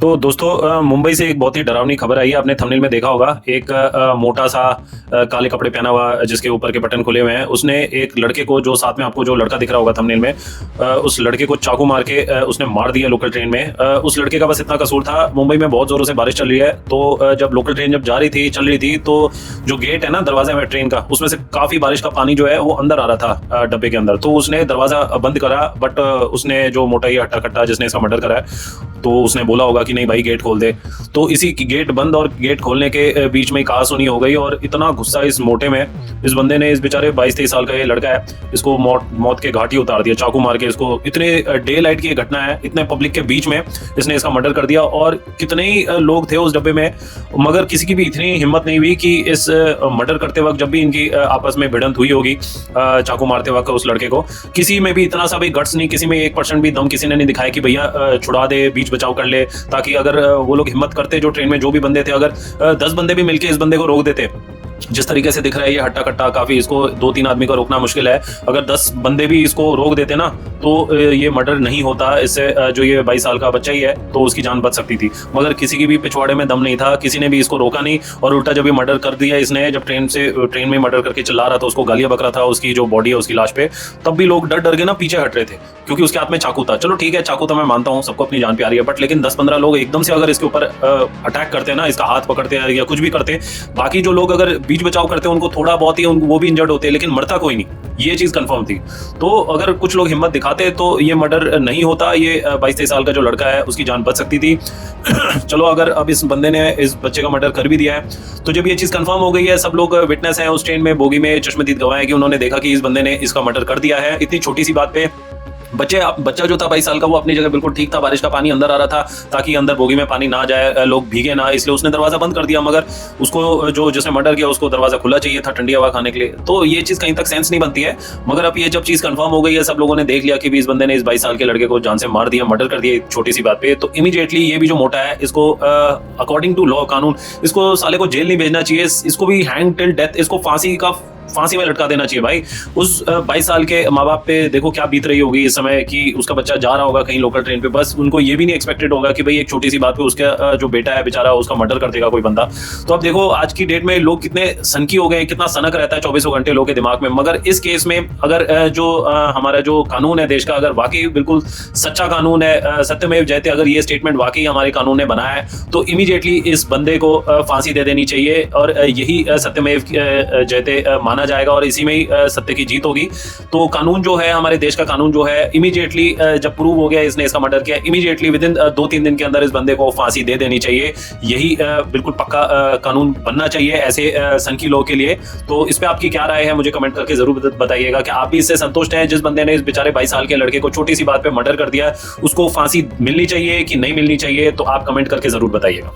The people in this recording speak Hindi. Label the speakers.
Speaker 1: तो दोस्तों मुंबई से एक बहुत ही डरावनी खबर आई है। आपने थंबनेल में देखा होगा। एक मोटा सा काले कपड़े पहना हुआ जिसके ऊपर के बटन खुले हुए हैं, उसने एक लड़के को, जो साथ में आपको जो लड़का दिख रहा होगा थंबनेल में, उस लड़के को चाकू मार के उसने मार दिया लोकल ट्रेन में। उस लड़के का बस इतना कसूर था। मुंबई में बहुत जोरों से बारिश चल रही है, तो जब लोकल ट्रेन जब चल रही थी, तो जो गेट है ना दरवाजा में ट्रेन का, उसमें से काफी बारिश का पानी जो है वो अंदर आ रहा था डब्बे के अंदर। तो उसने दरवाजा बंद करा, बट उसने जो मोटा ही हट्टा कट्टा जिसने इसका मर्डर करा है, तो उसने बोला होगा कि नहीं भाई गेट खोल दे। तो इसी की गेट बंद और गेट खोलने के बीच में कहा सुनी हो गई, और इतना गुस्सा इस मोटे में, इस बंदे ने, इस बेचारे 22-23 साल का ये लड़का है, इसको मौत के घाट ही उतार दिया चाकू मार के। इसको इतने डे लाइट की घटना है, इतने पब्लिक के बीच में इसने इसका मर्डर कर दिया। और कितने ही लोग थे उस डब्बे में, मगर किसी की भी इतनी हिम्मत नहीं हुई कि इस मर्डर करते वक्त, जब भी इनकी आपस में भिड़ंत हुई होगी चाकू मारते वक्त उस लड़के को, किसी में भी इतना सा भी गट्स नहीं, किसी में 1% भी दम किसी ने नहीं दिखाया कि भैया छुड़ा दे, बीच बचाव कर ले। ताकि अगर वो लोग हिम्मत करते, जो ट्रेन में जो भी बंदे थे, अगर 10 बंदे भी मिलके इस बंदे को रोक देते, जिस तरीके से दिख रहा है ये हट्टा कट्टा, काफी, इसको 2-3 आदमी को रोकना मुश्किल है, अगर 10 बंदे भी इसको रोक देते ना, तो ये मर्डर नहीं होता। इससे जो ये 22 साल का बच्चा ही है, तो उसकी जान बच सकती थी। मगर किसी की भी पिछवाड़े में दम नहीं था, किसी ने भी इसको रोका नहीं, और उल्टा जब ये मर्डर कर दिया इसने, जब ट्रेन में मर्डर करके चिल्ला रहा था, उसको गालियां बक रहा था उसकी जो बॉडी है उसकी लाश पे, तब भी लोग डर डर के ना पीछे हट रहे थे, क्योंकि उसके हाथ में चाकू था। चलो ठीक है, चाकू तो मैं मानता हूँ, सबको अपनी जान प्यारी है, बट लेकिन 10-15 लोग एकदम से अगर इसके ऊपर अटैक करते ना, इसका हाथ पकड़ते हैं या कुछ भी करते, बाकी जो लोग अगर बीच बचाव करते, उनको थोड़ा बहुत ही वो भी इंजर्ड होते, लेकिन मरता कोई नहीं, ये चीज कंफर्म थी। तो अगर कुछ लोग हिम्मत दिखाते तो ये मर्डर नहीं होता, ये 22-23 साल का जो लड़का है उसकी जान बच सकती थी। चलो, अगर अब इस बंदे ने इस बच्चे का मर्डर कर भी दिया है, तो जब ये चीज कंफर्म हो गई है, सब लोग विटनेस हैं उस ट्रेन में, बोगी में चश्मदीद गवाह है कि उन्होंने देखा कि इस बंदे ने इसका मर्डर कर दिया है। इतनी छोटी सी बात पे बच्चा जो था 22 साल का, वो अपनी जगह बिल्कुल ठीक था, बारिश का पानी अंदर आ रहा था, ताकि अंदर बोगी में पानी ना जाए, लोग भीगे ना, इसलिए उसने दरवाजा बंद कर दिया। मगर उसको, जो जिसने मर्डर किया, उसको दरवाजा खुला चाहिए था ठंडी हवा खाने के लिए। तो ये चीज कहीं तक सेंस नहीं बनती है। मगर अब ये जब चीज कंफर्म हो गई है, सब लोगों ने देख लिया कि इस बंदे ने इस 22 साल के लड़के को जान से मार दिया, मर्डर कर दिया एक छोटी सी बात पे, तो इमीडिएटली ये भी जो मोटा है, इसको अकॉर्डिंग टू लॉ, कानून, इसको साले को जेल नहीं भेजना चाहिए, इसको भी हैंग टिल डेथ, इसको फांसी में लटका देना चाहिए भाई। उस 22 साल के माँ बाप पे देखो क्या बीत रही होगी इस समय, कि उसका बच्चा जा रहा होगा कहीं लोकल ट्रेन पे, बस उनको ये भी नहीं एक्सपेक्टेड होगा कि भाई एक छोटी सी बात पे उसका जो बेटा है बेचारा, उसका मर्डर कर देगा कोई बंदा। तो अब देखो आज की डेट में लोग कितने सनकी हो गए, कितना सनक रहता है 24 घंटे लोगों के दिमाग में। मगर इस केस में अगर जो हमारा जो कानून है देश का, अगर वाकई बिल्कुल सच्चा कानून है, सत्यमेव जयते, अगर ये स्टेटमेंट वाकई हमारे कानून ने बनाया है, तो इमीडिएटली इस बंदे को फांसी दे देनी चाहिए, और यही सत्यमेव जयते माना जाएगा, और इसी में सत्य की जीत होगी। तो कानून जो है, हमारे देश का कानून जो है, इमीडिएटली जब प्रूव हो गया इसने इसका मर्डर किया, इमीडिएटली विदिन 2-3 दिन के अंदर इस बंदे को फांसी दे देनी चाहिए। यही बिल्कुल पक्का कानून बनना चाहिए ऐसे सनकी लोगों के लिए। तो इस पे आपकी क्या राय है, मुझे कमेंट करके जरूर बताइएगा कि आप भी इससे संतुष्ट हैं, जिस बंदे ने इस बेचारे 22 साल के लड़के को छोटी सी बात पे मर्डर कर दिया, उसको फांसी मिलनी चाहिए कि नहीं मिलनी चाहिए, तो आप कमेंट करके जरूर बताइएगा।